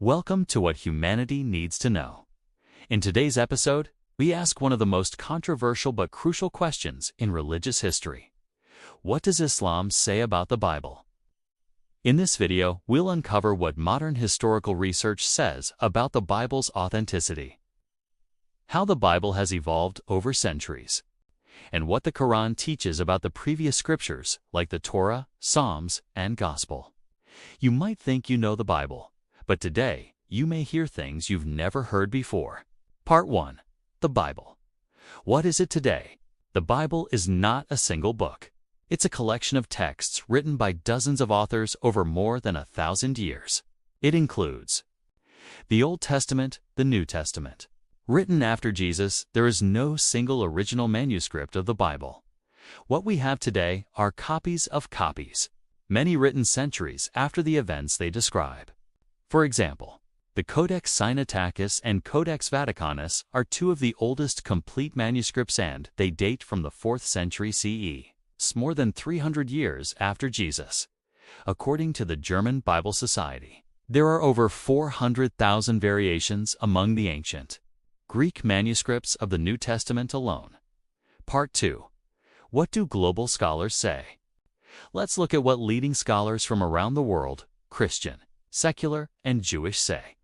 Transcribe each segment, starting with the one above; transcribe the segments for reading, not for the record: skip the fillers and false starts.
Welcome to What Humanity Needs to Know. In today's episode, we ask one of the most controversial but crucial questions in religious history. What does Islam say about the Bible? In this video, we'll uncover what modern historical research says about the Bible's authenticity, how the Bible has evolved over centuries, and what the Qur'an teaches about the previous scriptures like the Torah, Psalms, and Gospel. You might think you know the Bible, but today you may hear things you've never heard before. Part 1. The Bible. What is it today? The Bible is not a single book. It's a collection of texts written by dozens of authors over more than 1,000 years. It includes the Old Testament, the New Testament. Written after Jesus, there is no single original manuscript of the Bible. What we have today are copies of copies, many written centuries after the events they describe. For example, the Codex Sinaiticus and Codex Vaticanus are two of the oldest complete manuscripts, and they date from the 4th century CE, more than 300 years after Jesus. According to the German Bible Society, there are over 400,000 variations among the ancient Greek manuscripts of the New Testament alone. Part 2. What do global scholars say? Let's look at what leading scholars from around the world, Christian, secular, and Jewish, say.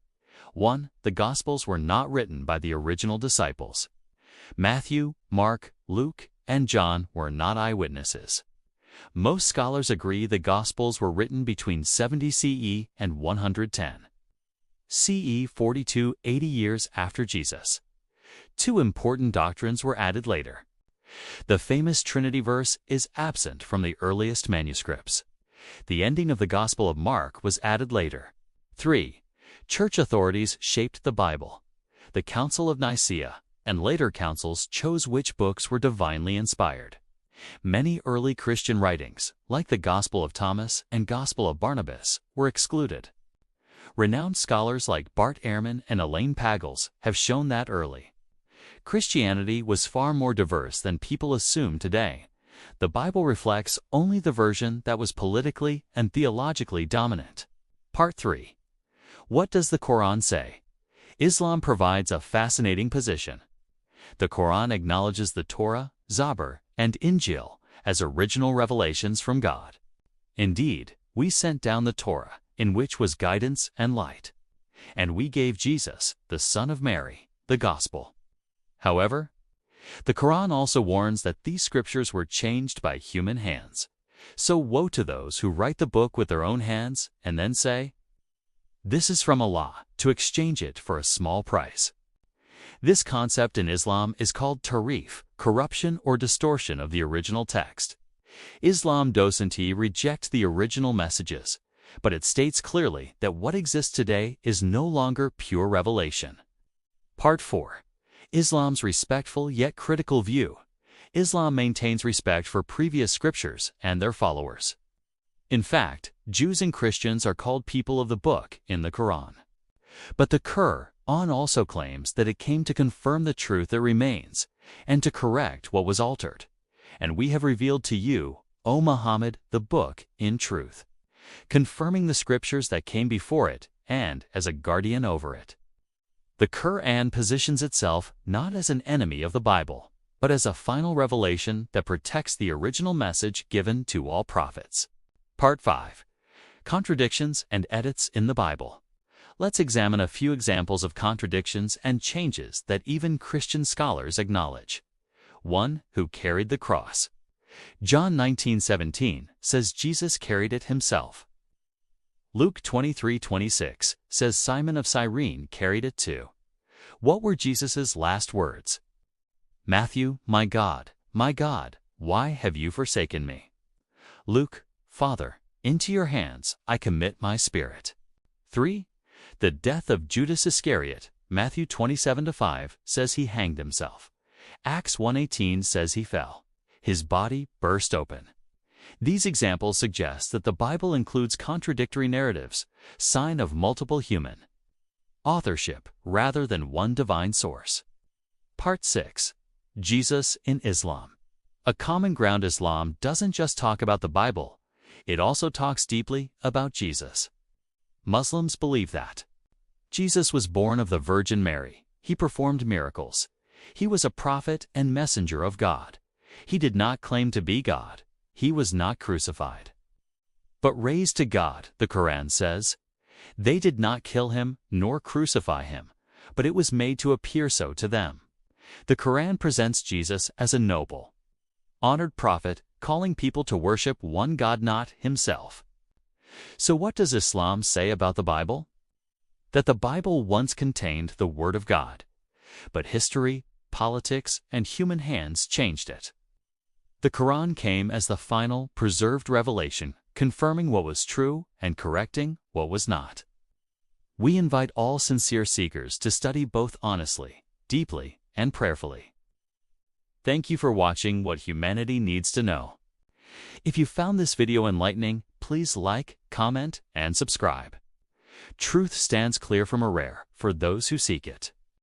1. The Gospels were not written by the original disciples. Matthew, Mark, Luke, and John were not eyewitnesses. Most scholars agree the Gospels were written between 70 CE and 110 CE, 80 years after Jesus. 2 important doctrines were added later. The famous Trinity verse is absent from the earliest manuscripts. The ending of the Gospel of Mark was added later. 3. Church authorities shaped the Bible. The Council of Nicaea and later councils chose which books were divinely inspired. Many early Christian writings, like the Gospel of Thomas and Gospel of Barnabas, were excluded. Renowned scholars like Bart Ehrman and Elaine Pagels have shown that early Christianity was far more diverse than people assume today. The Bible reflects only the version that was politically and theologically dominant. Part 3. What does the Qur'an say? Islam provides a fascinating position. The Qur'an acknowledges the Torah, Zabur, and Injil as original revelations from God. Indeed, we sent down the Torah, in which was guidance and light, and we gave Jesus, the Son of Mary, the Gospel. However, the Qur'an also warns that these scriptures were changed by human hands. So woe to those who write the book with their own hands and then say, "This is from Allah," to exchange it for a small price. This concept in Islam is called tahrif, corruption or distortion of the original text. Islam doesn't reject the original messages, but it states clearly that what exists today is no longer pure revelation. Part 4. Islam's respectful yet critical view. Islam maintains respect for previous scriptures and their followers. In fact, Jews and Christians are called people of the book in the Quran. But the Qur'an also claims that it came to confirm the truth that remains and to correct what was altered. And we have revealed to you, O Muhammad, the book in truth, confirming the scriptures that came before it and as a guardian over it. The Qur'an positions itself not as an enemy of the Bible, but as a final revelation that protects the original message given to all prophets. Part 5. Contradictions and edits in the Bible. Let's examine a few examples of contradictions and changes that even Christian scholars acknowledge. 1. Who carried the cross? John 19:17 says Jesus carried it himself. Luke 23:26 says Simon of Cyrene carried it too. What were Jesus' last words? Matthew, my God, why have you forsaken me? Luke, Father, into your hands I commit my spirit. 3. The death of Judas Iscariot. Matthew 27:5 says he hanged himself. Acts 1:18 says he fell. His body burst open. These examples suggest that the Bible includes contradictory narratives, sign of multiple human authorship rather than one divine source. Part 6. Jesus in Islam. A common ground: Islam doesn't just talk about the Bible, it also talks deeply about Jesus. Muslims believe that Jesus was born of the Virgin Mary. He performed miracles. He was a prophet and messenger of God. He did not claim to be God. He was not crucified, but raised to God, the Qur'an says. They did not kill him nor crucify him, but it was made to appear so to them. The Qur'an presents Jesus as a noble, honored prophet, calling people to worship one God, not himself. So what does Islam say about the Bible? That the Bible once contained the Word of God, but history, politics, and human hands changed it. The Quran came as the final, preserved revelation, confirming what was true and correcting what was not. We invite all sincere seekers to study both honestly, deeply, and prayerfully. Thank you for watching What Humanity Needs to Know. If you found this video enlightening, please like, comment, and subscribe. Truth stands clear from error for those who seek it.